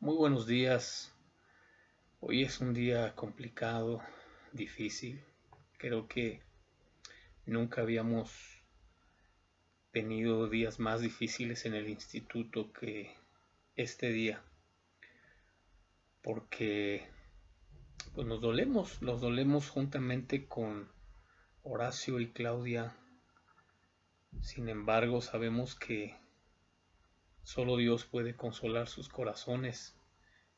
Muy buenos días. Hoy es un día complicado, difícil. Creo que nunca habíamos tenido días más difíciles en el instituto que este día, porque pues nos dolemos juntamente con Horacio y Claudia. Sin embargo, sabemos que solo Dios puede consolar sus corazones,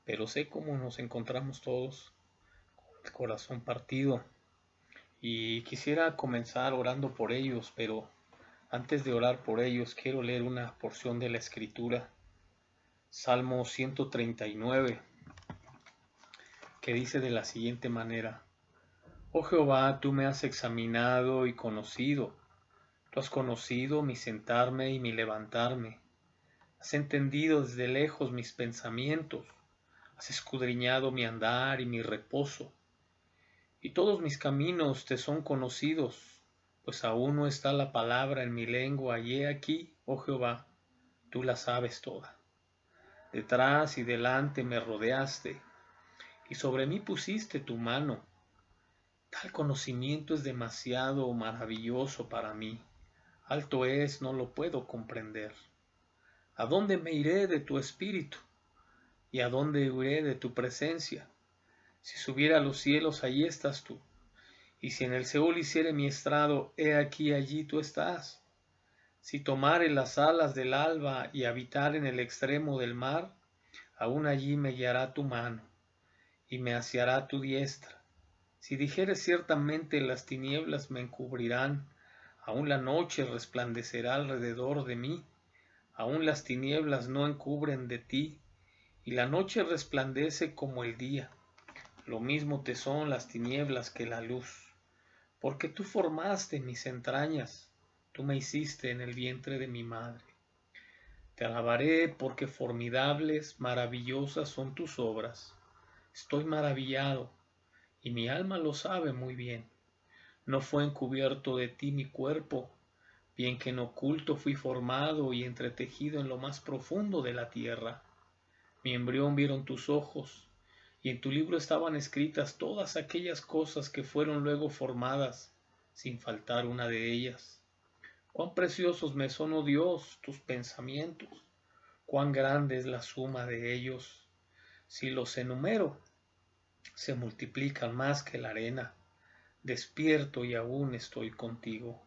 pero sé cómo nos encontramos todos con el corazón partido. Y quisiera comenzar orando por ellos, pero antes de orar por ellos quiero leer una porción de la Escritura, Salmo 139, que dice de la siguiente manera: Oh Jehová, tú me has examinado y conocido, tú has conocido mi sentarme y mi levantarme, has entendido desde lejos mis pensamientos, has escudriñado mi andar y mi reposo, y todos mis caminos te son conocidos, pues aún no está la palabra en mi lengua, y he aquí, oh Jehová, tú la sabes toda. Detrás y delante me rodeaste, y sobre mí pusiste tu mano. Tal conocimiento es demasiado maravilloso para mí. Alto es, no lo puedo comprender. ¿A dónde me iré de tu espíritu? ¿Y a dónde huiré de tu presencia? Si subiera a los cielos, allí estás tú. Y si en el Seol hiciere mi estrado, he aquí allí tú estás. Si tomare las alas del alba y habitar en el extremo del mar, aún allí me guiará tu mano, y me aseará tu diestra. Si dijere ciertamente las tinieblas me encubrirán, aún la noche resplandecerá alrededor de mí, aún las tinieblas no encubren de ti, y la noche resplandece como el día. Lo mismo te son las tinieblas que la luz. Porque tú formaste mis entrañas, tú me hiciste en el vientre de mi madre. Te alabaré porque formidables, maravillosas son tus obras. Estoy maravillado, y mi alma lo sabe muy bien. No fue encubierto de ti mi cuerpo, bien que en oculto fui formado y entretejido en lo más profundo de la tierra. Mi embrión vieron tus ojos, y en tu libro estaban escritas todas aquellas cosas que fueron luego formadas, sin faltar una de ellas. Cuán preciosos me son, oh Dios, tus pensamientos, cuán grande es la suma de ellos. Si los enumero, se multiplican más que la arena. Despierto y aún estoy contigo.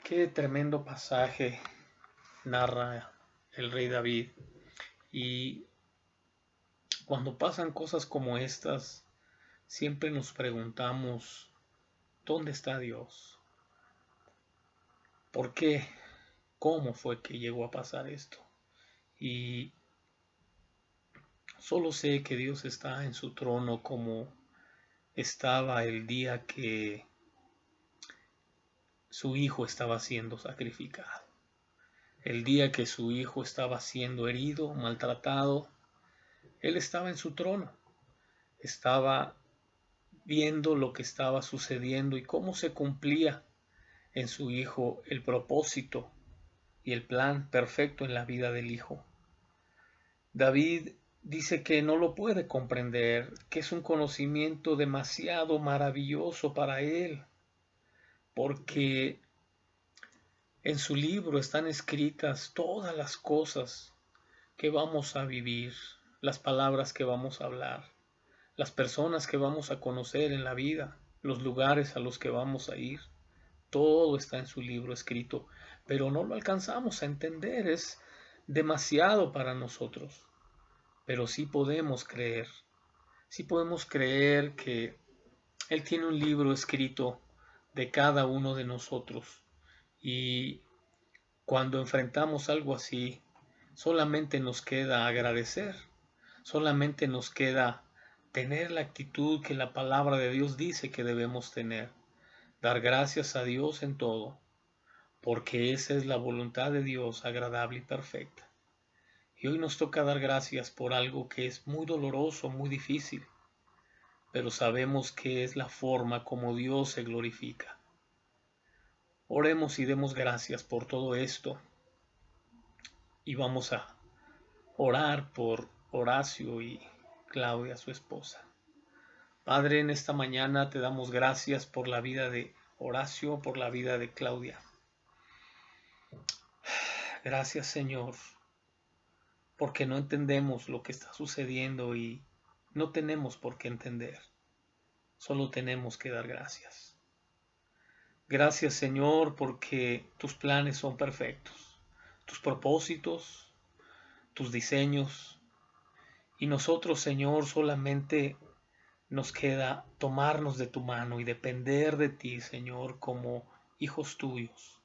Qué tremendo pasaje narra el rey David. Y cuando pasan cosas como estas, siempre nos preguntamos, ¿dónde está Dios? ¿Por qué? ¿Cómo fue que llegó a pasar esto? Y solo sé que Dios está en su trono como estaba el día que su hijo estaba siendo sacrificado. El día que su hijo estaba siendo herido, maltratado, Él estaba en su trono. Estaba viendo lo que estaba sucediendo y cómo se cumplía en su hijo el propósito y el plan perfecto en la vida del hijo. David dice que no lo puede comprender, que es un conocimiento demasiado maravilloso para él, porque en su libro están escritas todas las cosas que vamos a vivir, las palabras que vamos a hablar, las personas que vamos a conocer en la vida, los lugares a los que vamos a ir. Todo está en su libro escrito, pero no lo alcanzamos a entender, es demasiado para nosotros. Pero sí podemos creer que Él tiene un libro escrito de cada uno de nosotros. Y cuando enfrentamos algo así, solamente nos queda agradecer, solamente nos queda tener la actitud que la palabra de Dios dice que debemos tener, dar gracias a Dios en todo, porque esa es la voluntad de Dios agradable y perfecta. Y hoy nos toca dar gracias por algo que es muy doloroso, muy difícil, pero sabemos que es la forma como Dios se glorifica. Oremos y demos gracias por todo esto y vamos a orar por Horacio y Claudia, su esposa. Padre, en esta mañana te damos gracias por la vida de Horacio, por la vida de Claudia. Gracias, Señor, porque no entendemos lo que está sucediendo y no tenemos por qué entender. Solo tenemos que dar gracias. Gracias, Señor, porque tus planes son perfectos, tus propósitos, tus diseños, y nosotros, Señor, solamente nos queda tomarnos de tu mano y depender de ti, Señor, como hijos tuyos.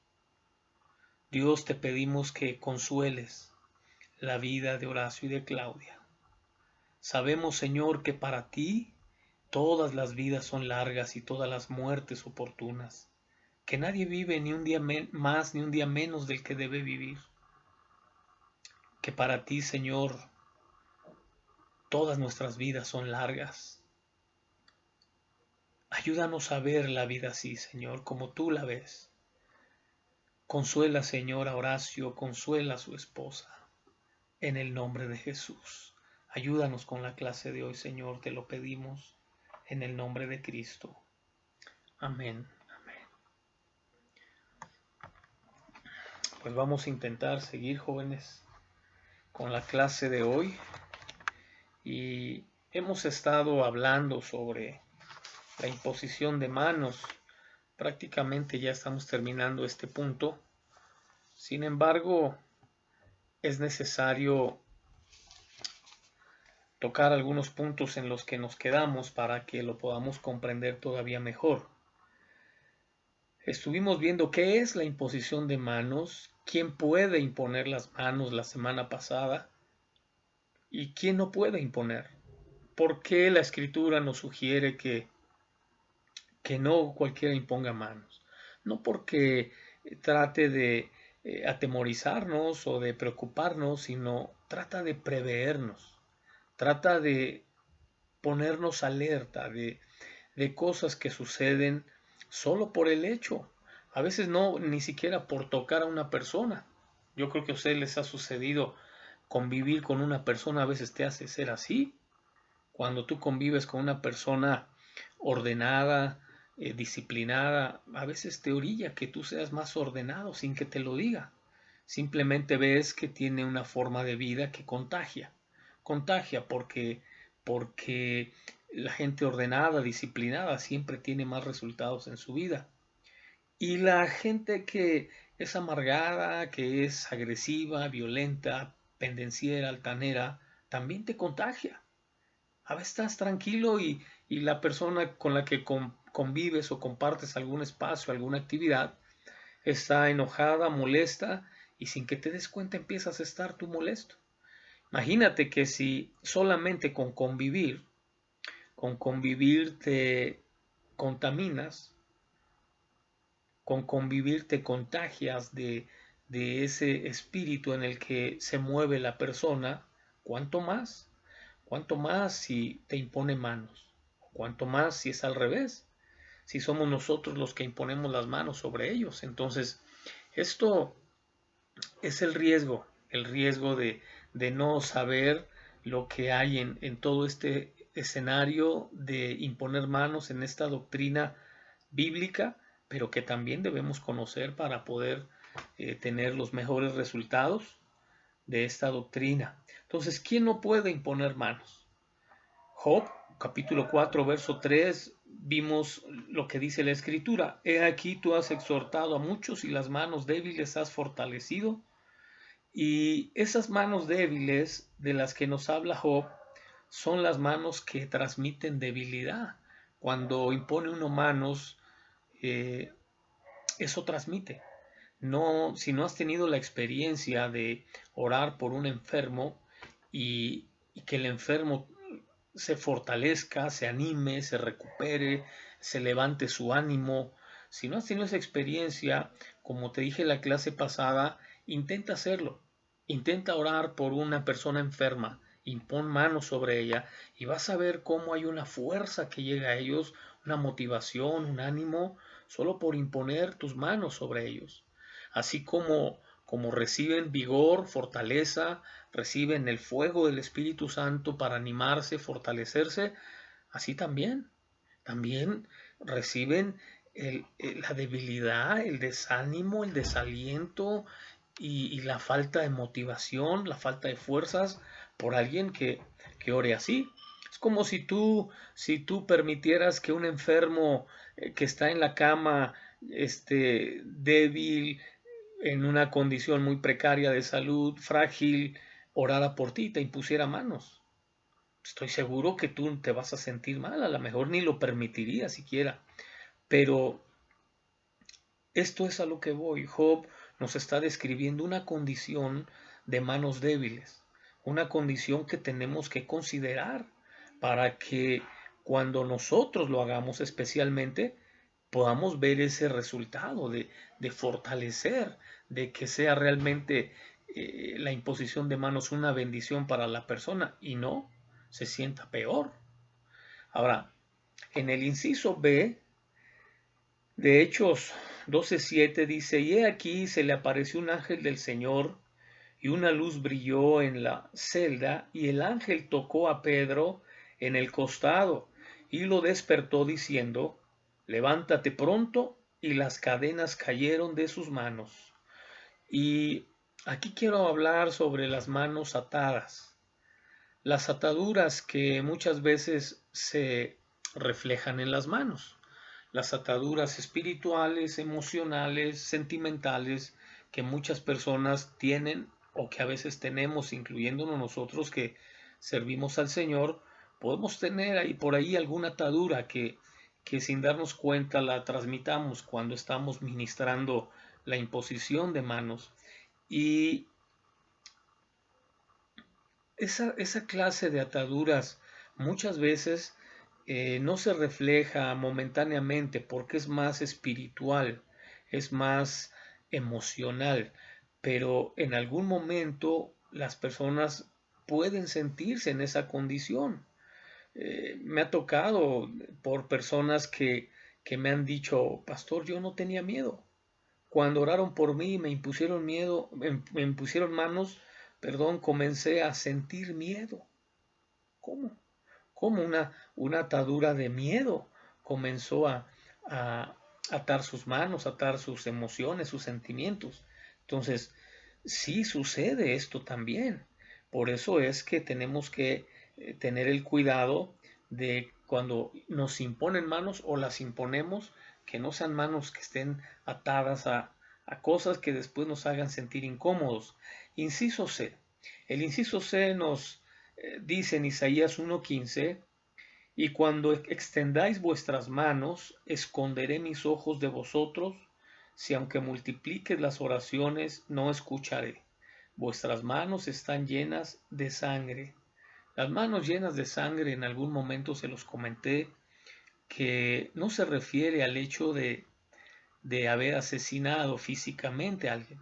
Dios, te pedimos que consueles la vida de Horacio y de Claudia. Sabemos, Señor, que para ti todas las vidas son largas y todas las muertes oportunas, que nadie vive ni un día más ni un día menos del que debe vivir, que para ti, Señor, todas nuestras vidas son largas. Ayúdanos a ver la vida así, Señor, como tú la ves. Consuela, Señor, a Horacio, consuela a su esposa, en el nombre de Jesús. Ayúdanos con la clase de hoy, Señor, te lo pedimos, en el nombre de Cristo. Amén. Amén. Pues vamos a intentar seguir, jóvenes, con la clase de hoy. Y hemos estado hablando sobre la imposición de manos. Prácticamente ya estamos terminando este punto. Sin embargo, es necesario tocar algunos puntos en los que nos quedamos para que lo podamos comprender todavía mejor. Estuvimos viendo qué es la imposición de manos, quién puede imponer las manos la semana pasada y quién no puede imponer. ¿Por qué la Escritura nos sugiere que no cualquiera imponga manos? No porque trate de atemorizarnos o de preocuparnos, sino trata de prevernos, trata de ponernos alerta de cosas que suceden solo por el hecho. A veces no, ni siquiera por tocar a una persona. Yo creo que a ustedes les ha sucedido convivir con una persona, a veces te hace ser así. Cuando tú convives con una persona ordenada, disciplinada, a veces te orilla que tú seas más ordenado sin que te lo diga. Simplemente ves que tiene una forma de vida que contagia. Contagia porque la gente ordenada, disciplinada, siempre tiene más resultados en su vida. Y la gente que es amargada, que es agresiva, violenta, pendenciera, altanera, también te contagia. A veces estás tranquilo y la persona con la que convives o compartes algún espacio, alguna actividad, está enojada, molesta, y sin que te des cuenta empiezas a estar tú molesto. Imagínate que si solamente con convivir te contaminas, con convivir te contagias de ese espíritu en el que se mueve la persona, ¿cuánto más? ¿Cuánto más si te impone manos? ¿Cuánto más si es al revés? Si somos nosotros los que imponemos las manos sobre ellos. Entonces, esto es el riesgo de no saber lo que hay en todo este escenario de imponer manos en esta doctrina bíblica, pero que también debemos conocer para poder tener los mejores resultados de esta doctrina. Entonces, ¿quién no puede imponer manos? Job, capítulo 4, verso 3, vimos lo que dice la Escritura. He aquí tú has exhortado a muchos y las manos débiles has fortalecido. Y esas manos débiles de las que nos habla Job son las manos que transmiten debilidad. Cuando impone uno manos, eso transmite. No, si no has tenido la experiencia de orar por un enfermo y que el enfermo se fortalezca, se anime, se recupere, se levante su ánimo. Si no has tenido esa experiencia, como te dije en la clase pasada, intenta hacerlo. Intenta orar por una persona enferma, impon manos sobre ella y vas a ver cómo hay una fuerza que llega a ellos, una motivación, un ánimo, solo por imponer tus manos sobre ellos. Así como como reciben vigor, fortaleza, reciben el fuego del Espíritu Santo para animarse, fortalecerse, así también reciben la debilidad, el desánimo, el desaliento y la falta de motivación, la falta de fuerzas por alguien que ore así. Es como si tú permitieras que un enfermo que está en la cama, débil, en una condición muy precaria de salud, frágil, orara por ti, te impusiera manos. Estoy seguro que tú te vas a sentir mal, a lo mejor ni lo permitirías siquiera. Pero esto es a lo que voy. Job nos está describiendo una condición de manos débiles, una condición que tenemos que considerar para que cuando nosotros lo hagamos especialmente, podamos ver ese resultado de fortalecer, de que sea realmente la imposición de manos una bendición para la persona y no se sienta peor. Ahora, en el inciso B de Hechos 12:7 dice, y he aquí se le apareció un ángel del Señor y una luz brilló en la celda y el ángel tocó a Pedro en el costado y lo despertó diciendo, levántate pronto, y las cadenas cayeron de sus manos. Y aquí quiero hablar sobre las manos atadas, las ataduras que muchas veces se reflejan en las manos, las ataduras espirituales, emocionales, sentimentales que muchas personas tienen o que a veces tenemos, incluyéndonos nosotros que servimos al Señor, podemos tener ahí por ahí alguna atadura que sin darnos cuenta la transmitamos cuando estamos ministrando la imposición de manos. Y esa clase de ataduras muchas veces no se refleja momentáneamente porque es más espiritual, es más emocional, pero en algún momento las personas pueden sentirse en esa condición. Me ha tocado por personas que me han dicho, pastor, yo no tenía miedo. Cuando oraron por mí, me impusieron miedo, me impusieron manos, perdón, comencé a sentir miedo. ¿Cómo? ¿Cómo una atadura de miedo comenzó a atar sus manos, atar sus emociones, sus sentimientos? Entonces, sí sucede esto también. Por eso es que tenemos que tener el cuidado de cuando nos imponen manos o las imponemos, que no sean manos que estén atadas a cosas que después nos hagan sentir incómodos. Inciso C. El inciso C nos dice en Isaías 1:15, y cuando extendáis vuestras manos, esconderé mis ojos de vosotros, si aunque multipliques las oraciones, no escucharé. Vuestras manos están llenas de sangre. Las manos llenas de sangre, en algún momento se los comenté, que no se refiere al hecho de haber asesinado físicamente a alguien,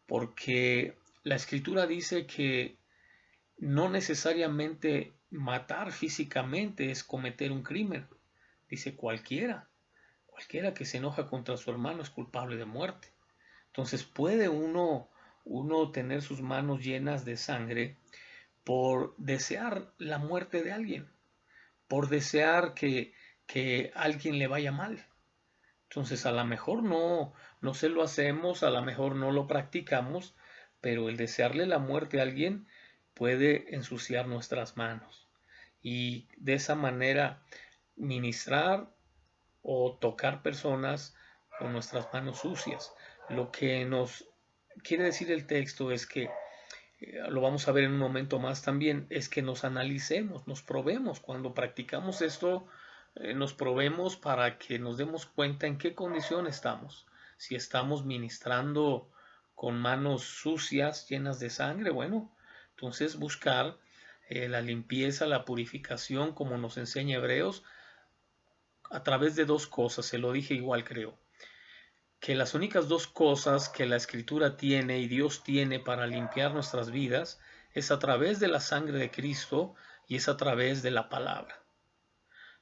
porque la escritura dice que no necesariamente matar físicamente es cometer un crimen. Dice cualquiera que se enoja contra su hermano es culpable de muerte. Entonces puede uno tener sus manos llenas de sangre por desear la muerte de alguien, por desear que alguien le vaya mal. Entonces a lo mejor no se lo hacemos, a lo mejor no lo practicamos, pero el desearle la muerte a alguien puede ensuciar nuestras manos y de esa manera ministrar o tocar personas con nuestras manos sucias. Lo que nos quiere decir el texto es que, lo vamos a ver en un momento más también, es que nos analicemos, nos probemos. Cuando practicamos esto, nos probemos para que nos demos cuenta en qué condición estamos. Si estamos ministrando con manos sucias, llenas de sangre, bueno, entonces buscar la limpieza, la purificación, como nos enseña Hebreos, a través de dos cosas, se lo dije igual creo, que las únicas dos cosas que la Escritura tiene y Dios tiene para limpiar nuestras vidas es a través de la sangre de Cristo y es a través de la palabra.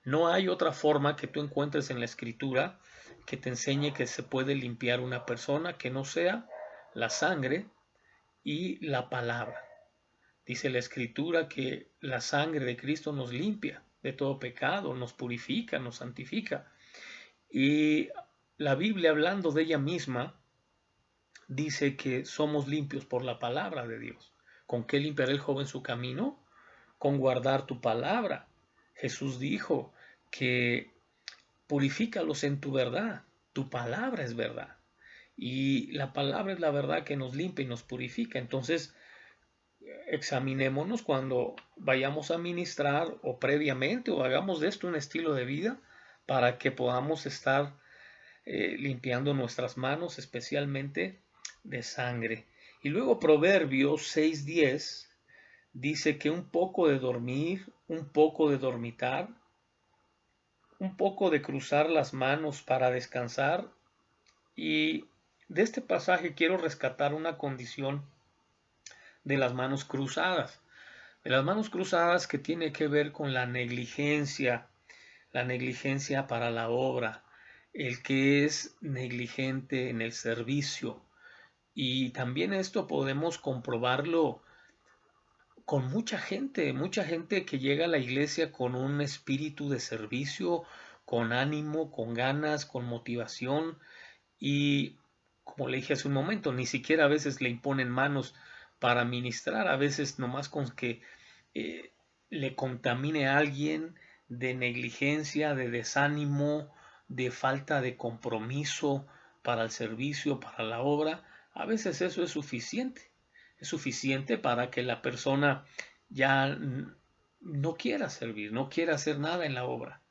No hay otra forma que tú encuentres en la Escritura que te enseñe que se puede limpiar una persona que no sea la sangre y la palabra. Dice la Escritura que la sangre de Cristo nos limpia de todo pecado, nos purifica, nos santifica. Y la Biblia, hablando de ella misma, dice que somos limpios por la palabra de Dios. ¿Con qué limpiará el joven su camino? Con guardar tu palabra. Jesús dijo que purifícalos en tu verdad. Tu palabra es verdad. Y la palabra es la verdad que nos limpia y nos purifica. Entonces, examinémonos cuando vayamos a ministrar o previamente o hagamos de esto un estilo de vida para que podamos estar limpiando nuestras manos, especialmente de sangre. Y luego Proverbios 6:10 dice que un poco de dormir, un poco de dormitar, un poco de cruzar las manos para descansar. Y de este pasaje quiero rescatar una condición de las manos cruzadas. De las manos cruzadas que tiene que ver con la negligencia para la obra, el que es negligente en el servicio. Y también esto podemos comprobarlo con mucha gente que llega a la iglesia con un espíritu de servicio, con ánimo, con ganas, con motivación y como le dije hace un momento, ni siquiera a veces le imponen manos para ministrar, a veces nomás con que eh, le contamine a alguien de negligencia, de desánimo, de falta de compromiso para el servicio, para la obra, a veces eso es suficiente. Es suficiente para que la persona ya no quiera servir, no quiera hacer nada en la obra.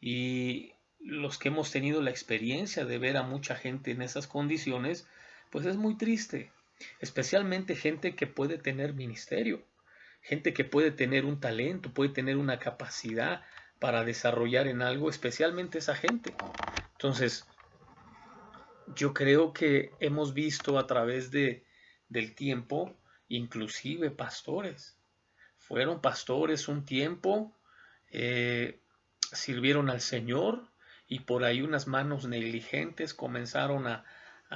Y los que hemos tenido la experiencia de ver a mucha gente en esas condiciones, pues es muy triste, especialmente gente que puede tener ministerio, gente que puede tener un talento, puede tener una capacidad para desarrollar en algo, especialmente esa gente. Entonces, yo creo que hemos visto a través del tiempo, inclusive pastores, fueron pastores un tiempo, eh, sirvieron al Señor y por ahí unas manos negligentes comenzaron a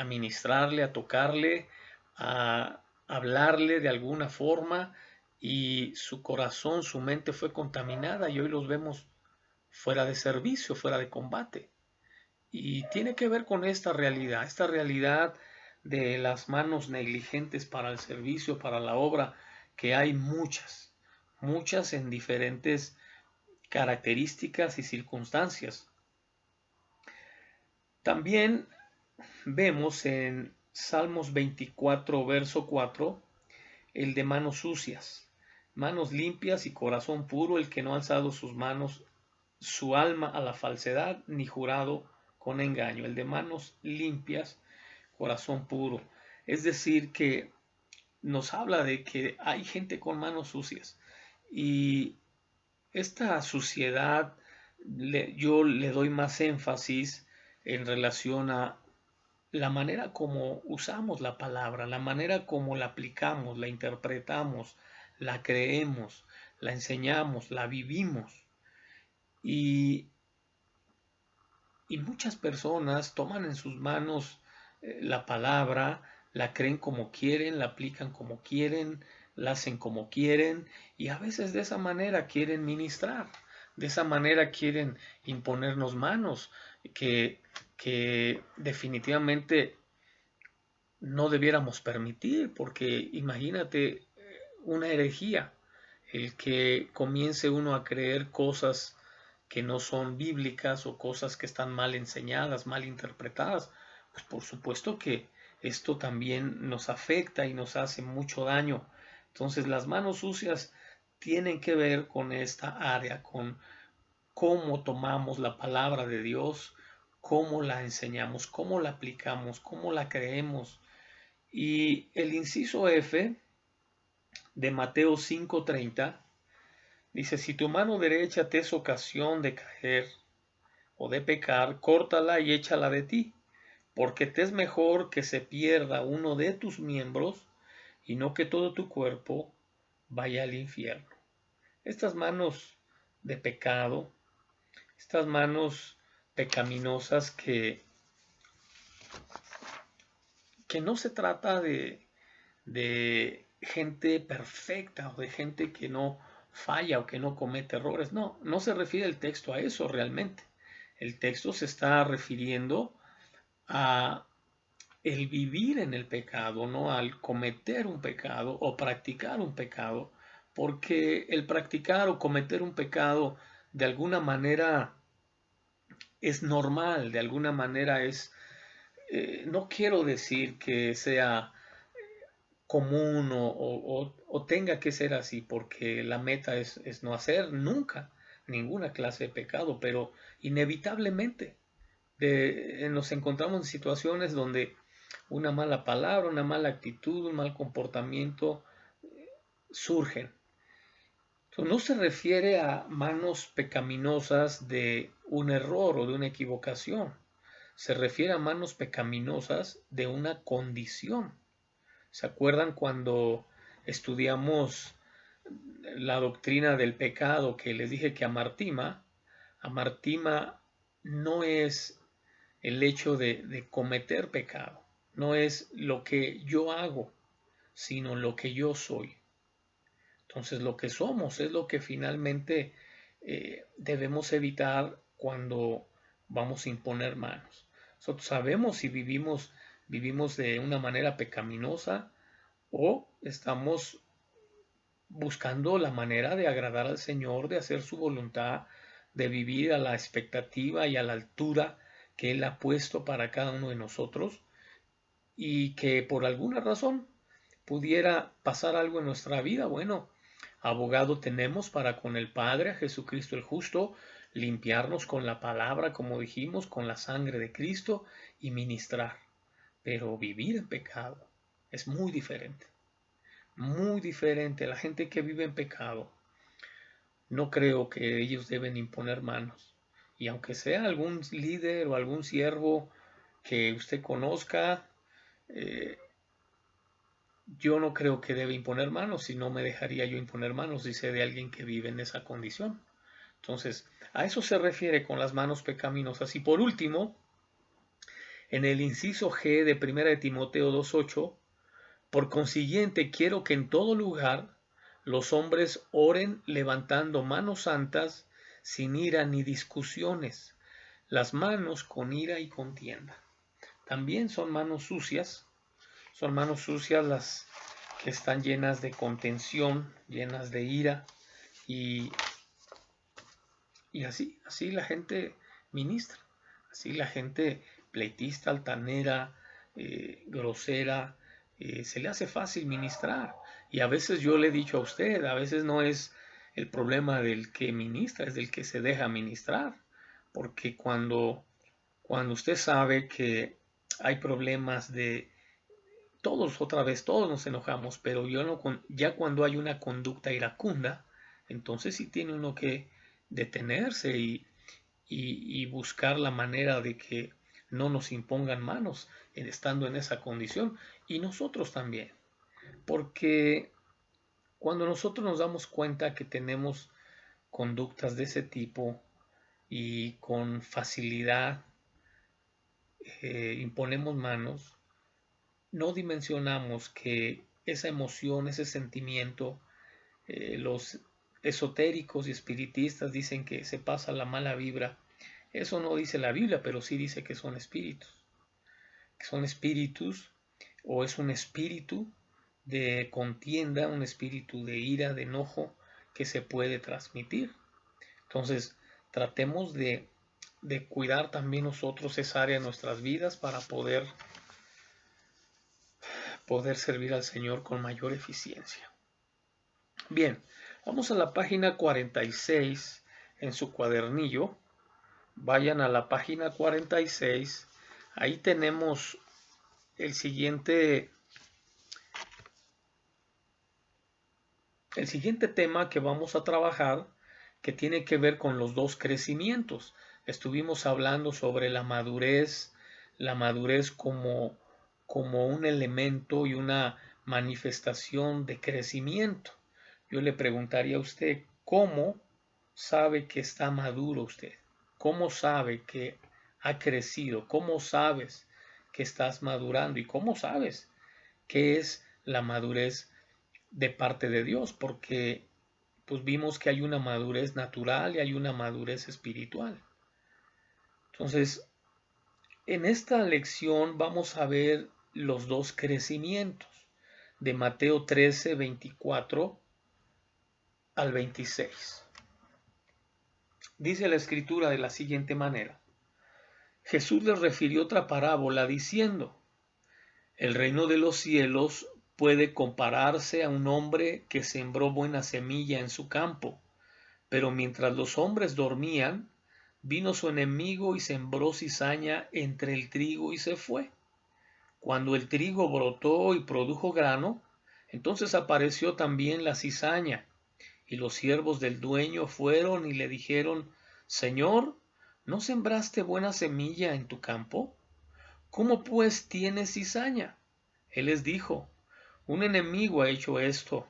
ministrarle, a tocarle, a hablarle de alguna forma y su corazón, su mente fue contaminada y hoy los vemos fuera de servicio, fuera de combate. Y tiene que ver con esta realidad de las manos negligentes para el servicio, para la obra, que hay muchas, muchas en diferentes características y circunstancias. También vemos en Salmos 24, verso 4, el de manos sucias, manos limpias y corazón puro, el que no ha alzado sus manos, su alma a la falsedad, ni jurado con engaño, el de manos limpias, corazón puro. Es decir, que nos habla de que hay gente con manos sucias y esta suciedad yo le doy más énfasis en relación a la manera como usamos la palabra, la manera como la aplicamos, la interpretamos, la creemos, la enseñamos, la vivimos. Y, y muchas personas toman en sus manos la palabra, la creen como quieren, la aplican como quieren, la hacen como quieren y a veces de esa manera quieren ministrar, de esa manera quieren imponernos manos que definitivamente no debiéramos permitir, porque imagínate una herejía, el que comience uno a creer cosas que no son bíblicas o cosas que están mal enseñadas, mal interpretadas, pues por supuesto que esto también nos afecta y nos hace mucho daño. Entonces las manos sucias tienen que ver con esta área, con cómo tomamos la palabra de Dios, cómo la enseñamos, cómo la aplicamos, cómo la creemos. Y el inciso F de Mateo 5:30 dice, si tu mano derecha te es ocasión de caer o de pecar, córtala y échala de ti, porque te es mejor que se pierda uno de tus miembros y no que todo tu cuerpo vaya al infierno. Estas manos de pecado, estas manos pecaminosas que que no se trata de gente perfecta o de gente que no falla o que no comete errores. No, no se refiere el texto a eso realmente. El texto se está refiriendo a el vivir en el pecado, no al cometer un pecado o practicar un pecado, porque el practicar o cometer un pecado de alguna manera es normal, de alguna manera es, no quiero decir que sea común o tenga que ser así, porque la meta es no hacer nunca ninguna clase de pecado, pero inevitablemente nos encontramos en situaciones donde una mala palabra, una mala actitud, un mal comportamiento surgen. Entonces, no se refiere a manos pecaminosas de un error o de una equivocación, se refiere a manos pecaminosas de una condición. ¿Se acuerdan cuando estudiamos la doctrina del pecado que les dije que amartima no es el hecho de cometer pecado, no es lo que yo hago, sino lo que yo soy. Entonces lo que somos es lo que finalmente debemos evitar cuando vamos a imponer manos. Nosotros sabemos si vivimos de una manera pecaminosa o estamos buscando la manera de agradar al Señor, de hacer su voluntad, de vivir a la expectativa y a la altura que Él ha puesto para cada uno de nosotros, y que por alguna razón pudiera pasar algo en nuestra vida. Bueno, abogado tenemos para con el Padre, a Jesucristo el justo, limpiarnos con la palabra, como dijimos, con la sangre de Cristo y ministrar. Pero vivir en pecado es muy diferente. Muy diferente. La gente que vive en pecado, no creo que ellos deben imponer manos. Y aunque sea algún líder o algún siervo que usted conozca, eh, yo no creo que debe imponer manos, si no me dejaría yo imponer manos si sé de alguien que vive en esa condición. Entonces, a eso se refiere con las manos pecaminosas. Y por último, en el inciso G de 1 de Timoteo 2:8, por consiguiente quiero que en todo lugar los hombres oren levantando manos santas, sin ira ni discusiones, las manos con ira y contienda. También son manos sucias las que están llenas de contención, llenas de ira, y, y así la gente ministra, así la gente pleitista, altanera, grosera, se le hace fácil ministrar. Y a veces yo le he dicho a usted, a veces no es el problema del que ministra, es del que se deja ministrar, porque cuando usted sabe que hay problemas de todos nos enojamos, pero ya cuando hay una conducta iracunda, entonces sí tiene uno que detenerse y buscar la manera de que no nos impongan manos estando en esa condición, y nosotros también, porque cuando nosotros nos damos cuenta que tenemos conductas de ese tipo y con facilidad imponemos manos, no dimensionamos que esa emoción, ese sentimiento, los esotéricos y espiritistas dicen que se pasa la mala vibra. Eso no dice la Biblia, pero sí dice que son espíritus. Que son espíritus, o es un espíritu de contienda, un espíritu de ira, de enojo, que se puede transmitir. Entonces, tratemos de cuidar también nosotros esa área de nuestras vidas para poder servir al Señor con mayor eficiencia. Bien, vamos a la página 46 en su cuadernillo. Vayan a la página 46. Ahí tenemos el siguiente tema que vamos a trabajar, que tiene que ver con los dos crecimientos. Estuvimos hablando sobre la madurez como un elemento y una manifestación de crecimiento. Yo le preguntaría a usted, ¿cómo sabe que está maduro usted? ¿Cómo sabe que ha crecido? ¿Cómo sabes que estás madurando. ¿Y cómo sabes qué es la madurez de parte de Dios? Porque pues vimos que hay una madurez natural y hay una madurez espiritual. Entonces, en esta lección vamos a ver los dos crecimientos de Mateo 13, 24 al 26. Dice la escritura de la siguiente manera: Jesús les refirió otra parábola diciendo: el reino de los cielos puede compararse a un hombre que sembró buena semilla en su campo, pero mientras los hombres dormían, vino su enemigo y sembró cizaña entre el trigo y se fue. Cuando el trigo brotó y produjo grano, entonces apareció también la cizaña, y los siervos del dueño fueron y le dijeron: Señor, ¿no sembraste buena semilla en tu campo? ¿Cómo pues tienes cizaña? Él les dijo: un enemigo ha hecho esto.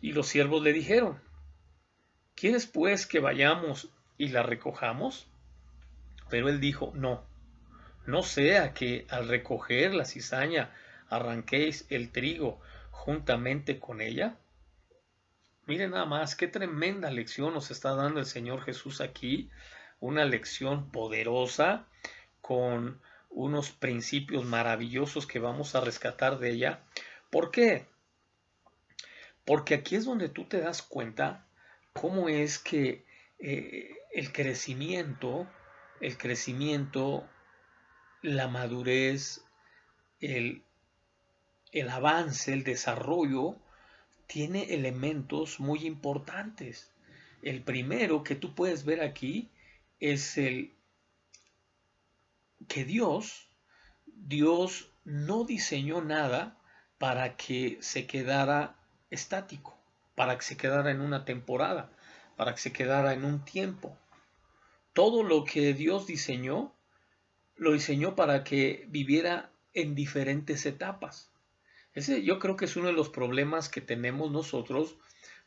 Y los siervos le dijeron: ¿quieres pues que vayamos y la recojamos? Pero él dijo: no, no sea que al recoger la cizaña arranquéis el trigo juntamente con ella. Miren nada más, qué tremenda lección nos está dando el Señor Jesús aquí. Una lección poderosa con unos principios maravillosos que vamos a rescatar de ella. ¿Por qué? Porque aquí es donde tú te das cuenta cómo es que el crecimiento, la madurez, el, el avance, el desarrollo, tiene elementos muy importantes. El primero que tú puedes ver aquí es el que Dios no diseñó nada para que se quedara estático, para que se quedara en una temporada, para que se quedara en un tiempo. Todo lo que Dios diseñó, lo diseñó para que viviera en diferentes etapas. Ese yo creo que es uno de los problemas que tenemos nosotros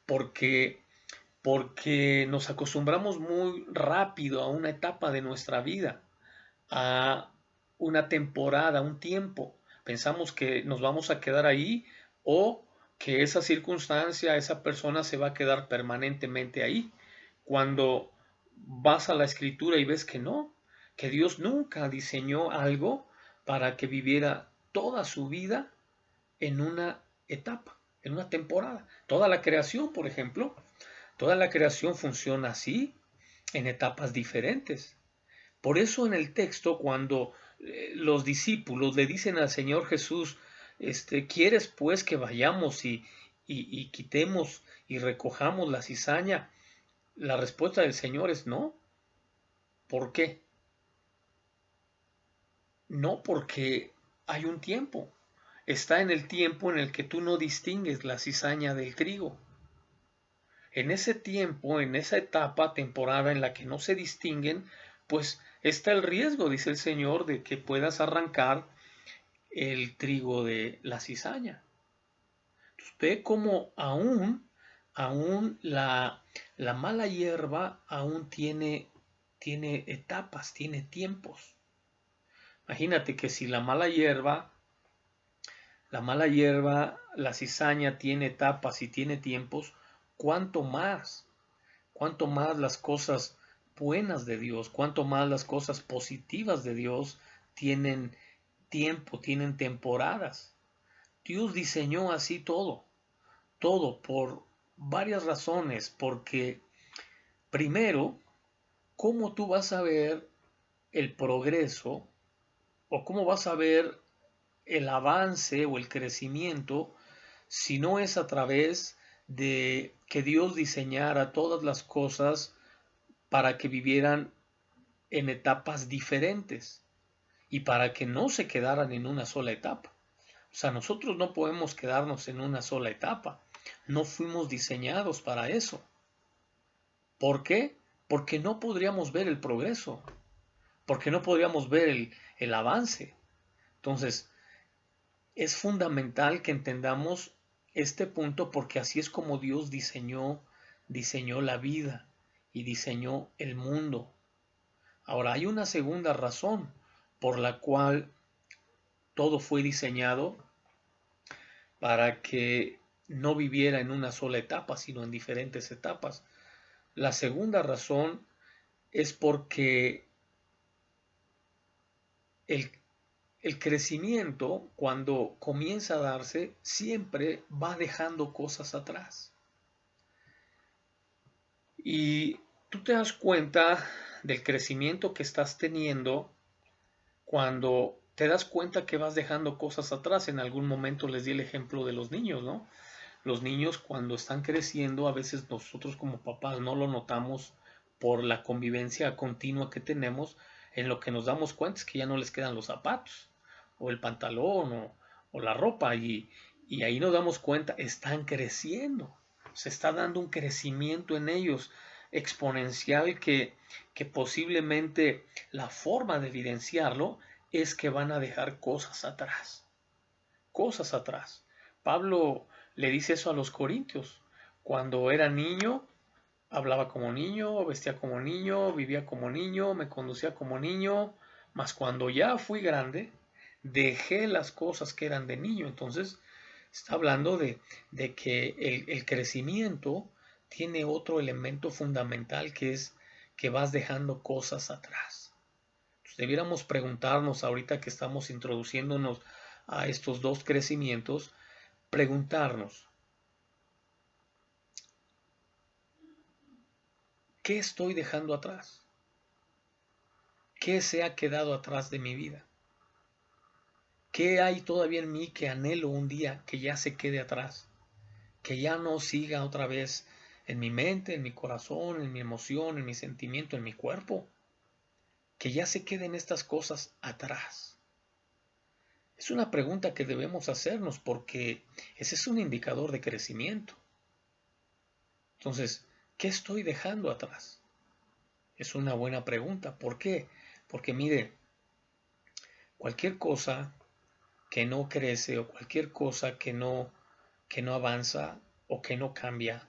porque nos acostumbramos muy rápido a una etapa de nuestra vida, a una temporada, un tiempo. Pensamos que nos vamos a quedar ahí o que esa circunstancia, esa persona se va a quedar permanentemente ahí. Cuando vas a la escritura y ves que no, que Dios nunca diseñó algo para que viviera toda su vida en una etapa, en una temporada. Toda la creación, por ejemplo, toda la creación funciona así, en etapas diferentes. Por eso en el texto, cuando los discípulos le dicen al Señor Jesús, ¿quieres pues que vayamos y quitemos y recojamos la cizaña? La respuesta del Señor es no. ¿Por qué? No, porque hay un tiempo. Está en el tiempo en el que tú no distingues la cizaña del trigo. En ese tiempo, en esa etapa, temporada en la que no se distinguen, pues está el riesgo, dice el Señor, de que puedas arrancar el trigo de la cizaña. Entonces, ve cómo aún la mala hierba aún tiene etapas, tiene tiempos. Imagínate que si la cizaña tiene etapas y tiene tiempos, ¿cuánto más? ¿Cuánto más las cosas buenas de Dios? ¿Cuánto más las cosas positivas de Dios tienen tiempo, tienen temporadas? Dios diseñó así todo por varias razones, porque primero, ¿cómo tú vas a ver el progreso o cómo vas a ver el avance o el crecimiento si no es a través de que Dios diseñara todas las cosas para que vivieran en etapas diferentes y para que no se quedaran en una sola etapa? O sea, nosotros no podemos quedarnos en una sola etapa. No fuimos diseñados para eso. ¿Por qué? Porque no podríamos ver el progreso, porque no podríamos ver el avance. Entonces, es fundamental que entendamos este punto porque así es como Dios diseñó la vida y diseñó el mundo. Ahora, hay una segunda razón por la cual todo fue diseñado para que no viviera en una sola etapa, sino en diferentes etapas. La segunda razón es porque el, el crecimiento, cuando comienza a darse, siempre va dejando cosas atrás. Y tú te das cuenta del crecimiento que estás teniendo cuando te das cuenta que vas dejando cosas atrás. En algún momento les di el ejemplo de los niños, ¿no? Los niños cuando están creciendo, a veces nosotros como papás no lo notamos por la convivencia continua que tenemos, en lo que nos damos cuenta es que ya no les quedan los zapatos, o el pantalón, o la ropa, y ahí nos damos cuenta, están creciendo, se está dando un crecimiento en ellos exponencial que posiblemente la forma de evidenciarlo es que van a dejar cosas atrás, cosas atrás. Pablo le dice eso a los corintios. Cuando era niño, hablaba como niño, vestía como niño, vivía como niño, me conducía como niño, mas cuando ya fui grande, dejé las cosas que eran de niño. Entonces, está hablando de que el crecimiento tiene otro elemento fundamental que es que vas dejando cosas atrás. Entonces, debiéramos preguntarnos ahorita que estamos introduciéndonos a estos dos crecimientos, preguntarnos, ¿qué estoy dejando atrás? ¿Qué se ha quedado atrás de mi vida? ¿Qué hay todavía en mí que anhelo un día que ya se quede atrás? Que ya no siga otra vez en mi mente, en mi corazón, en mi emoción, en mi sentimiento, en mi cuerpo. Que ya se queden estas cosas atrás. Es una pregunta que debemos hacernos porque ese es un indicador de crecimiento. Entonces, ¿qué estoy dejando atrás? Es una buena pregunta. ¿Por qué? Porque mire, cualquier cosa que no crece o cualquier cosa que no avanza o que no cambia,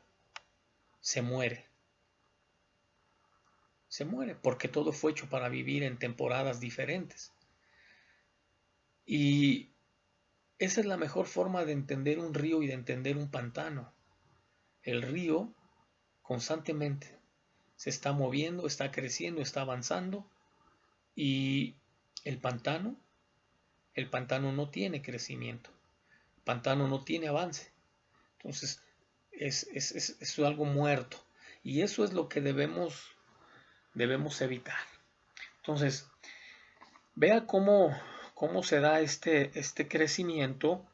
se muere. Se muere porque todo fue hecho para vivir en temporadas diferentes. Y esa es la mejor forma de entender un río y de entender un pantano. El río constantemente se está moviendo, está creciendo, está avanzando y el pantano, el pantano no tiene crecimiento, el pantano no tiene avance. Entonces es algo muerto y eso es lo que debemos evitar. Entonces, vea cómo se da este crecimiento.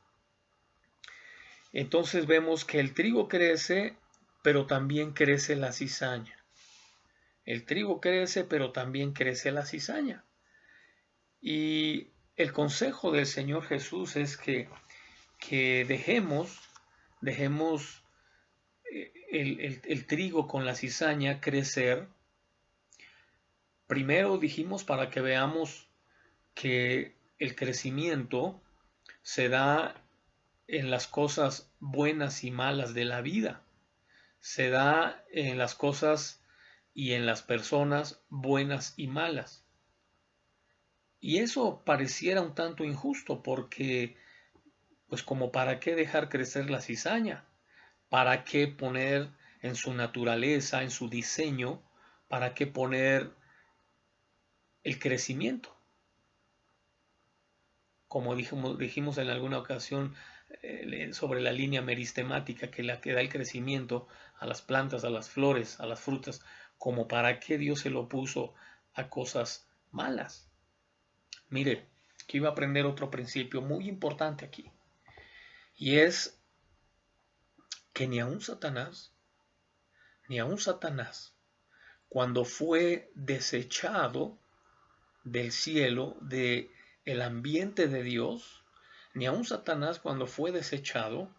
Entonces vemos que el trigo crece, pero también crece la cizaña. El trigo crece, pero también crece la cizaña. Y el consejo del Señor Jesús es que dejemos el trigo con la cizaña crecer. Primero dijimos para que veamos que el crecimiento se da en las cosas buenas y malas de la vida. Se da en las cosas y en las personas buenas y malas. Y eso pareciera un tanto injusto porque, pues como para qué dejar crecer la cizaña, para qué poner en su naturaleza, en su diseño, para qué poner el crecimiento. Como dijimos en alguna ocasión sobre la línea meristemática que da el crecimiento a las plantas, a las flores, a las frutas, como para qué Dios se lo puso a cosas malas. Mire, que iba a aprender otro principio muy importante aquí, y es que ni aun Satanás, cuando fue desechado del cielo, del ambiente de Dios, ni aun Satanás cuando fue desechado,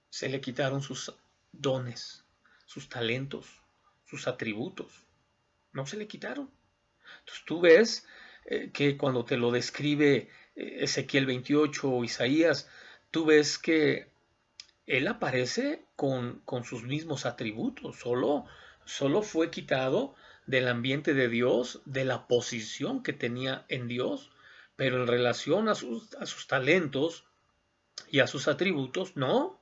se le quitaron sus dones, sus talentos, sus atributos. No se le quitaron. Entonces tú ves que cuando te lo describe Ezequiel 28 o Isaías, tú ves que él aparece con sus mismos atributos, solo fue quitado del ambiente de Dios, de la posición que tenía en Dios, pero en relación a sus talentos y a sus atributos, no.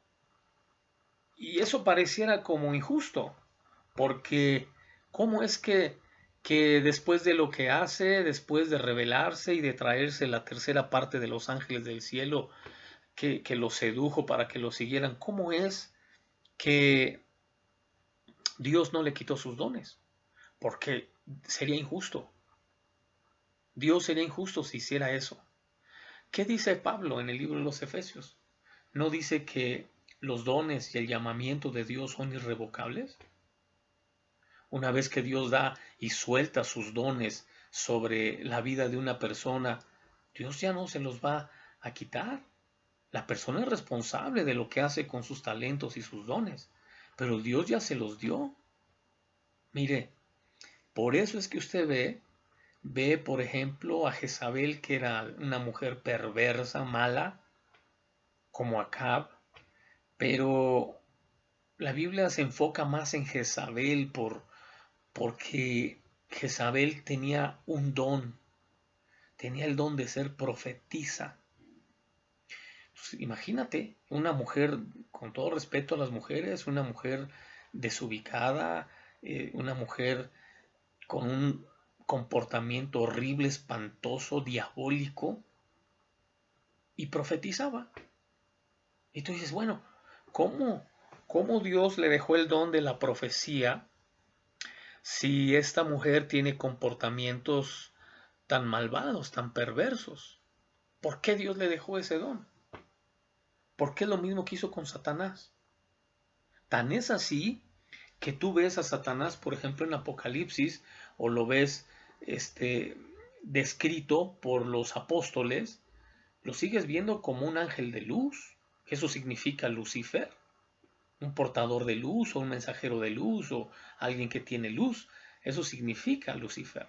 Y eso pareciera como injusto, porque ¿cómo es que después de lo que hace, después de rebelarse y de traerse la tercera parte de los ángeles del cielo, que los sedujo para que lo siguieran, cómo es que Dios no le quitó sus dones? Porque sería injusto. Dios sería injusto si hiciera eso. ¿Qué dice Pablo en el libro de los Efesios? ¿No dice que los dones y el llamamiento de Dios son irrevocables? Una vez que Dios da y suelta sus dones sobre la vida de una persona, Dios ya no se los va a quitar. La persona es responsable de lo que hace con sus talentos y sus dones, pero Dios ya se los dio. Mire, por eso es que usted ve, por ejemplo, a Jezabel, que era una mujer perversa, mala, como Acab, pero la Biblia se enfoca más en Jezabel porque Jezabel tenía un don, tenía el don de ser profetisa. Entonces, imagínate, una mujer, con todo respeto a las mujeres, una mujer desubicada, una mujer con un comportamiento horrible, espantoso, diabólico, y profetizaba. Y tú dices, bueno, ¿cómo, cómo Dios le dejó el don de la profecía si esta mujer tiene comportamientos tan malvados, tan perversos? ¿Por qué Dios le dejó ese don? ¿Por qué lo mismo que hizo con Satanás? Tan es así que tú ves a Satanás, por ejemplo, en Apocalipsis, o lo ves descrito por los apóstoles, lo sigues viendo como un ángel de luz. Eso significa Lucifer, un portador de luz o un mensajero de luz o alguien que tiene luz. Eso significa Lucifer.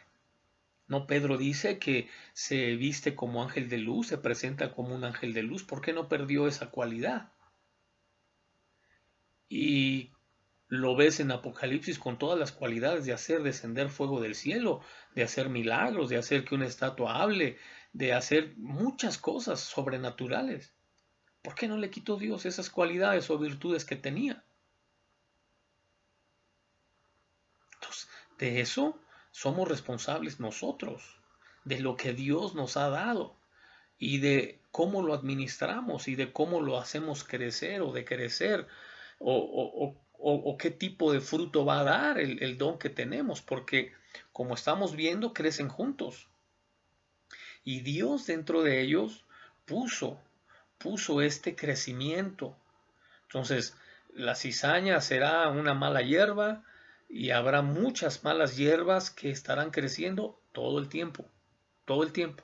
No, Pedro dice que se viste como ángel de luz, se presenta como un ángel de luz. ¿Por qué no perdió esa cualidad? Y lo ves en Apocalipsis con todas las cualidades de hacer descender fuego del cielo, de hacer milagros, de hacer que una estatua hable, de hacer muchas cosas sobrenaturales. ¿Por qué no le quitó Dios esas cualidades o virtudes que tenía? Entonces, de eso somos responsables nosotros, de lo que Dios nos ha dado y de cómo lo administramos y de cómo lo hacemos crecer o decrecer o qué tipo de fruto va a dar el don que tenemos, porque como estamos viendo, crecen juntos. Y Dios dentro de ellos puso, puso este crecimiento. Entonces, la cizaña será una mala hierba y habrá muchas malas hierbas que estarán creciendo todo el tiempo, todo el tiempo.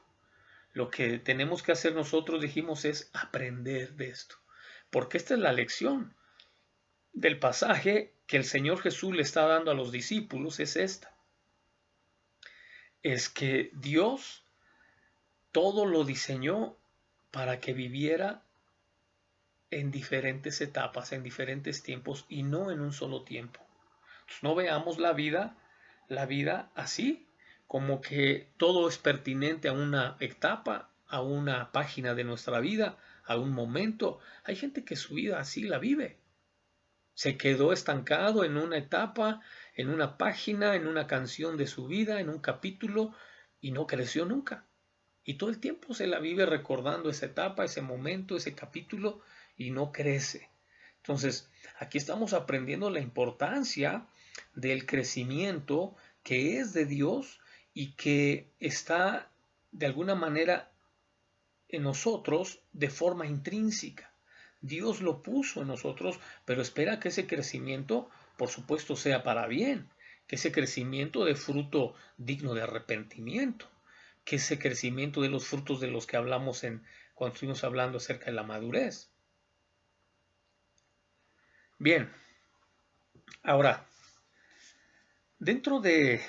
Lo que tenemos que hacer nosotros, dijimos, es aprender de esto, porque esta es la lección del pasaje que el Señor Jesús le está dando a los discípulos, es esta. Es que Dios todo lo diseñó para que viviera en diferentes etapas, en diferentes tiempos y no en un solo tiempo. Entonces, no veamos la vida así, como que todo es pertinente a una etapa, a una página de nuestra vida, a un momento. Hay gente que su vida así la vive. Se quedó estancado en una etapa, en una página, en una canción de su vida, en un capítulo, y no creció nunca. Y todo el tiempo se la vive recordando esa etapa, ese momento, ese capítulo, y no crece. Entonces, aquí estamos aprendiendo la importancia del crecimiento que es de Dios y que está de alguna manera en nosotros de forma intrínseca. Dios lo puso en nosotros, pero espera que ese crecimiento, por supuesto, sea para bien, que ese crecimiento dé fruto digno de arrepentimiento, que ese crecimiento de los frutos de los que hablamos cuando estuvimos hablando acerca de la madurez. Bien, ahora, dentro de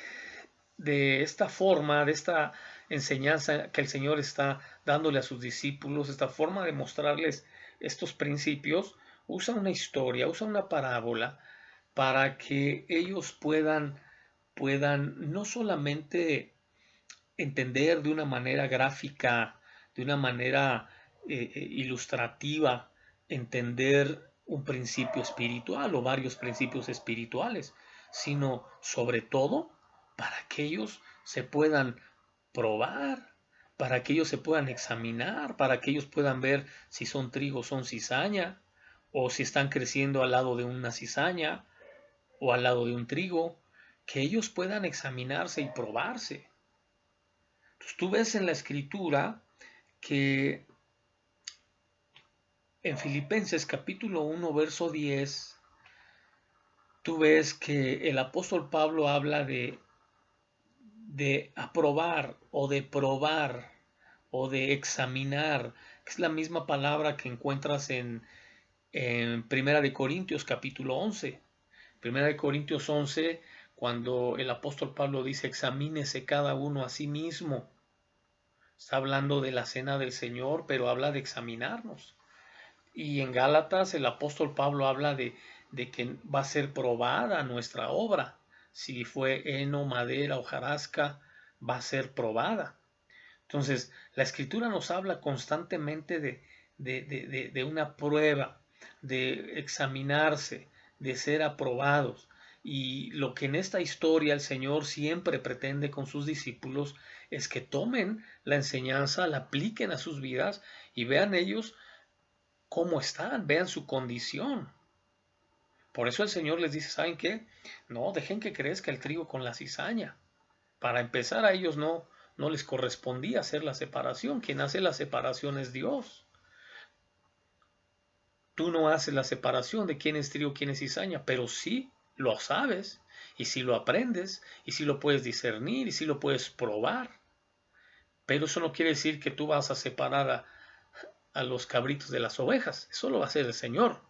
esta forma, de esta enseñanza que el Señor está dándole a sus discípulos, esta forma de mostrarles estos principios, usa una historia, usa una parábola para que ellos puedan no solamente entender de una manera gráfica, de una manera ilustrativa, entender un principio espiritual o varios principios espirituales, sino sobre todo para que ellos se puedan probar, para que ellos se puedan examinar, para que ellos puedan ver si son trigo o son cizaña, o si están creciendo al lado de una cizaña o al lado de un trigo, que ellos puedan examinarse y probarse. Entonces, tú ves en la escritura que en Filipenses capítulo 1, verso 10, tú ves que el apóstol Pablo habla de aprobar o de probar o de examinar, que es la misma palabra que encuentras en Primera de Corintios capítulo 11. Primera de Corintios 11, cuando el apóstol Pablo dice, examínese cada uno a sí mismo. Está hablando de la cena del Señor, pero habla de examinarnos. Y en Gálatas el apóstol Pablo habla de que va a ser probada nuestra obra. Si fue heno, madera, hojarasca, va a ser probada. Entonces, la escritura nos habla constantemente de una prueba, de examinarse, de ser aprobados. Y lo que en esta historia el Señor siempre pretende con sus discípulos es que tomen la enseñanza, la apliquen a sus vidas y vean ellos cómo están, vean su condición. Por eso el Señor les dice, ¿saben qué? No, dejen que crezca el trigo con la cizaña. Para empezar, a ellos no les correspondía hacer la separación. Quien hace la separación es Dios. Tú no haces la separación de quién es trigo, quién es cizaña, pero sí lo sabes, y sí lo aprendes, y sí lo puedes discernir, y sí lo puedes probar. Pero eso no quiere decir que tú vas a separar a los cabritos de las ovejas. Eso lo va a hacer el Señor.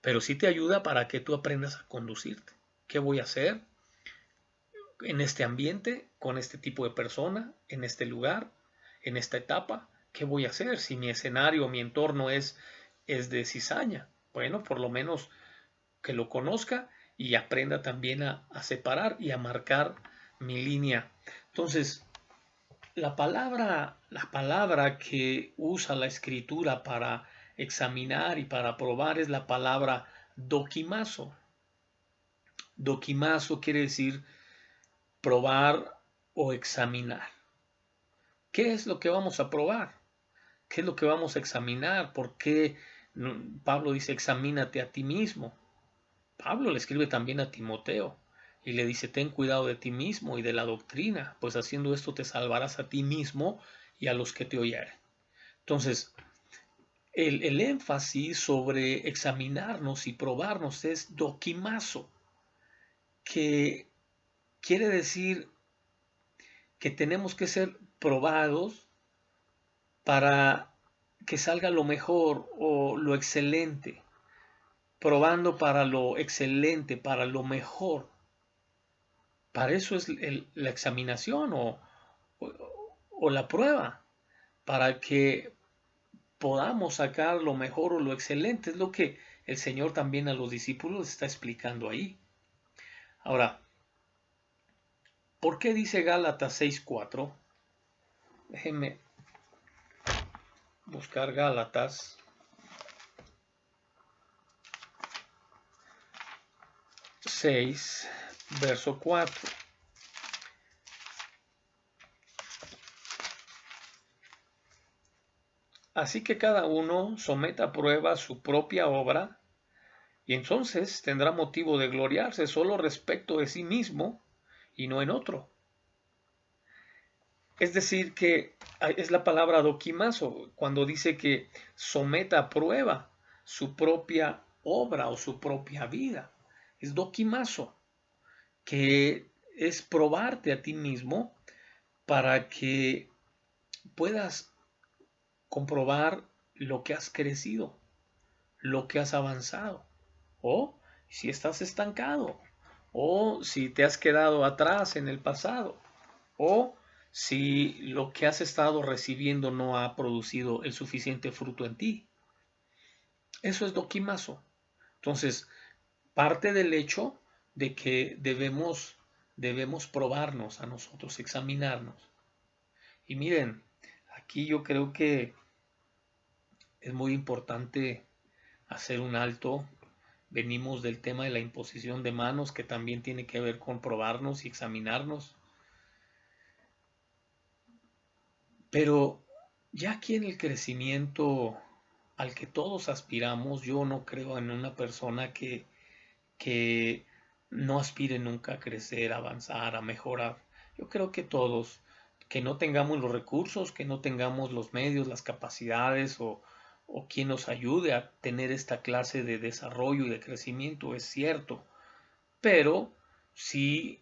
Pero sí te ayuda para que tú aprendas a conducirte. ¿Qué voy a hacer en este ambiente, con este tipo de persona, en este lugar, en esta etapa? ¿Qué voy a hacer si mi escenario, mi entorno es de cizaña? Bueno, por lo menos que lo conozca y aprenda también a separar y a marcar mi línea. Entonces, la palabra que usa la escritura para examinar y para probar es la palabra dokimazo. Dokimazo quiere decir probar o examinar. ¿Qué es lo que vamos a probar? ¿Qué es lo que vamos a examinar? ¿Por qué Pablo dice examínate a ti mismo? Pablo le escribe también a Timoteo y le dice ten cuidado de ti mismo y de la doctrina, pues haciendo esto te salvarás a ti mismo y a los que te oyeren. Entonces, el énfasis sobre examinarnos y probarnos es dokimazo, que quiere decir que tenemos que ser probados para que salga lo mejor o lo excelente, probando para lo excelente, para lo mejor. Para eso es la examinación o la prueba, para que podamos sacar lo mejor o lo excelente. Es lo que el Señor también a los discípulos está explicando ahí. Ahora, ¿por qué dice Gálatas 6:4? Déjenme buscar Gálatas 6, verso 4. Así que cada uno someta a prueba su propia obra, y entonces tendrá motivo de gloriarse solo respecto de sí mismo y no en otro. Es decir, que es la palabra dokimazo, cuando dice que someta a prueba su propia obra o su propia vida. Es dokimazo, que es probarte a ti mismo para que puedas comprobar lo que has crecido, lo que has avanzado, o si estás estancado, o si te has quedado atrás en el pasado, o si lo que has estado recibiendo no ha producido el suficiente fruto en ti. Eso es dokimazo. Entonces, parte del hecho de que debemos probarnos a nosotros, examinarnos. Y miren, aquí yo creo que es muy importante hacer un alto. Venimos del tema de la imposición de manos, que también tiene que ver con probarnos y examinarnos. Pero ya aquí en el crecimiento al que todos aspiramos, yo no creo en una persona que no aspire nunca a crecer, a avanzar, a mejorar. Yo creo que todos, que no tengamos los recursos, que no tengamos los medios, las capacidades o quien nos ayude a tener esta clase de desarrollo y de crecimiento, es cierto. Pero sí,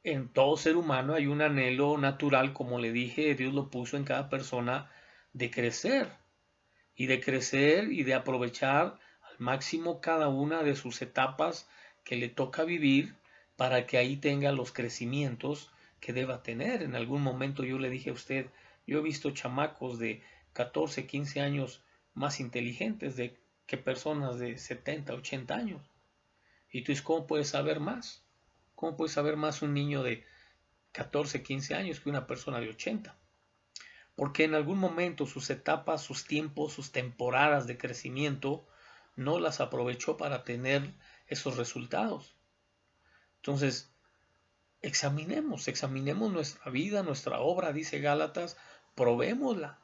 en todo ser humano hay un anhelo natural, como le dije, Dios lo puso en cada persona, de crecer y de aprovechar al máximo cada una de sus etapas que le toca vivir para que ahí tenga los crecimientos que deba tener. En algún momento yo le dije a usted, yo he visto chamacos de 14, 15 años más inteligentes que personas de 70, 80 años. Y tú dices, ¿cómo puedes saber más? ¿Cómo puede saber más un niño de 14, 15 años que una persona de 80? Porque en algún momento sus etapas, sus tiempos, sus temporadas de crecimiento no las aprovechó para tener esos resultados. Entonces, examinemos nuestra vida, nuestra obra, dice Gálatas, probémosla,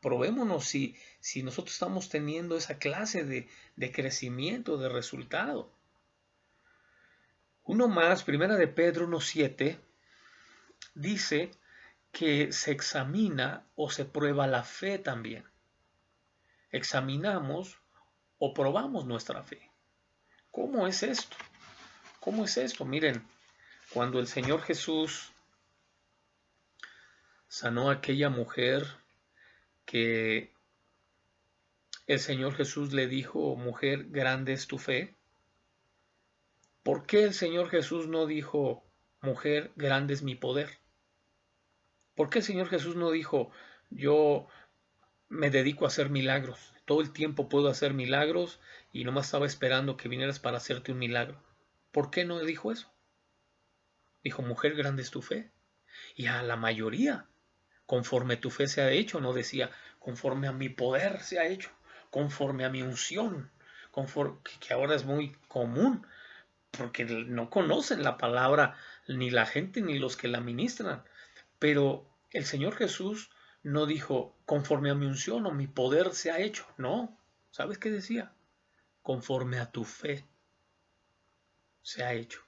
probémonos si nosotros estamos teniendo esa clase de crecimiento, de resultado. Uno más, primera de Pedro 1:7, dice que se examina o se prueba la fe también. Examinamos o probamos nuestra fe. ¿Cómo es esto? ¿Cómo es esto? Miren, cuando el Señor Jesús sanó a aquella mujer que el Señor Jesús le dijo, mujer, grande es tu fe. ¿Por qué el Señor Jesús no dijo, mujer, grande es mi poder? ¿Por qué el Señor Jesús no dijo, yo me dedico a hacer milagros? Todo el tiempo puedo hacer milagros y nomás estaba esperando que vinieras para hacerte un milagro. ¿Por qué no dijo eso? Dijo, mujer, grande es tu fe. Y a la mayoría, conforme tu fe se ha hecho, no decía, conforme a mi poder se ha hecho, conforme a mi unción, que ahora es muy común, porque no conocen la palabra ni la gente ni los que la ministran. Pero el Señor Jesús no dijo, conforme a mi unción o mi poder se ha hecho. No, ¿sabes qué decía? Conforme a tu fe se ha hecho.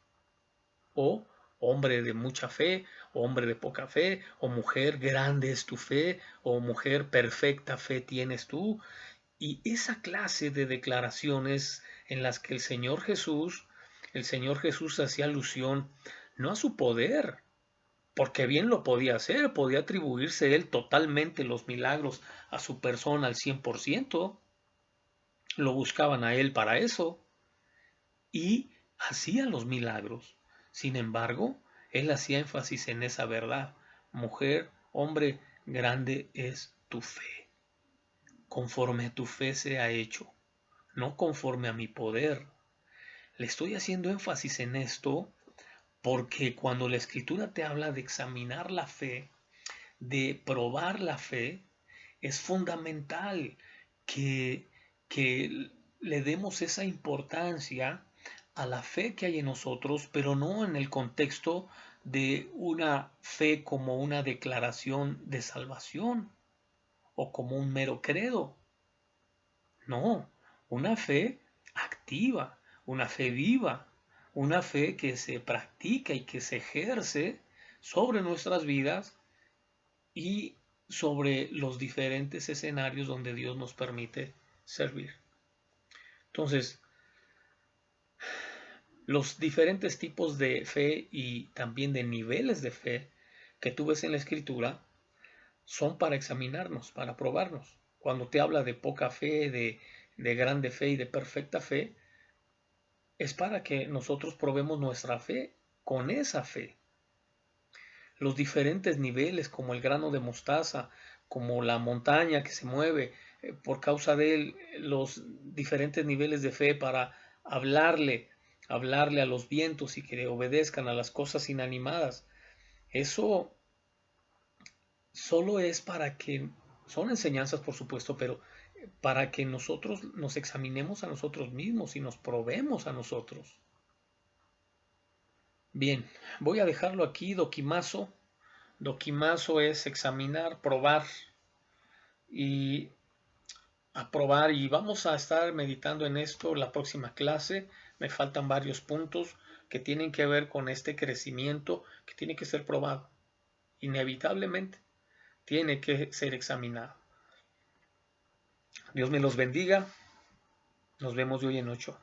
O hombre de mucha fe, o hombre de poca fe, o mujer grande es tu fe, o mujer perfecta fe tienes tú. Y esa clase de declaraciones en las que el Señor Jesús hacía alusión no a su poder, porque bien lo podía hacer, podía atribuirse él totalmente los milagros a su persona al 100%, lo buscaban a él para eso, y hacía los milagros. Sin embargo, él hacía énfasis en esa verdad. Mujer, hombre, grande es tu fe. Conforme a tu fe se ha hecho, no conforme a mi poder. Le estoy haciendo énfasis en esto porque cuando la escritura te habla de examinar la fe, de probar la fe, es fundamental que, que le demos esa importancia a la fe que hay en nosotros, pero no en el contexto de una fe como una declaración de salvación o como un mero credo. No, una fe activa, una fe viva, una fe que se practica y que se ejerce sobre nuestras vidas y sobre los diferentes escenarios donde Dios nos permite servir. Entonces, los diferentes tipos de fe y también de niveles de fe que tú ves en la Escritura son para examinarnos, para probarnos. Cuando te habla de poca fe, de grande fe y de perfecta fe, es para que nosotros probemos nuestra fe con esa fe. Los diferentes niveles, como el grano de mostaza, como la montaña que se mueve por causa de él, los diferentes niveles de fe para hablarle, hablarle a los vientos y que obedezcan a las cosas inanimadas. Eso solo es para que, son enseñanzas por supuesto, pero para que nosotros nos examinemos a nosotros mismos y nos probemos a nosotros. Bien, voy a dejarlo aquí, dokimazo. Dokimazo es examinar, probar y aprobar, y vamos a estar meditando en esto la próxima clase. Me faltan varios puntos que tienen que ver con este crecimiento que tiene que ser probado. Inevitablemente tiene que ser examinado. Dios me los bendiga. Nos vemos de hoy en 8.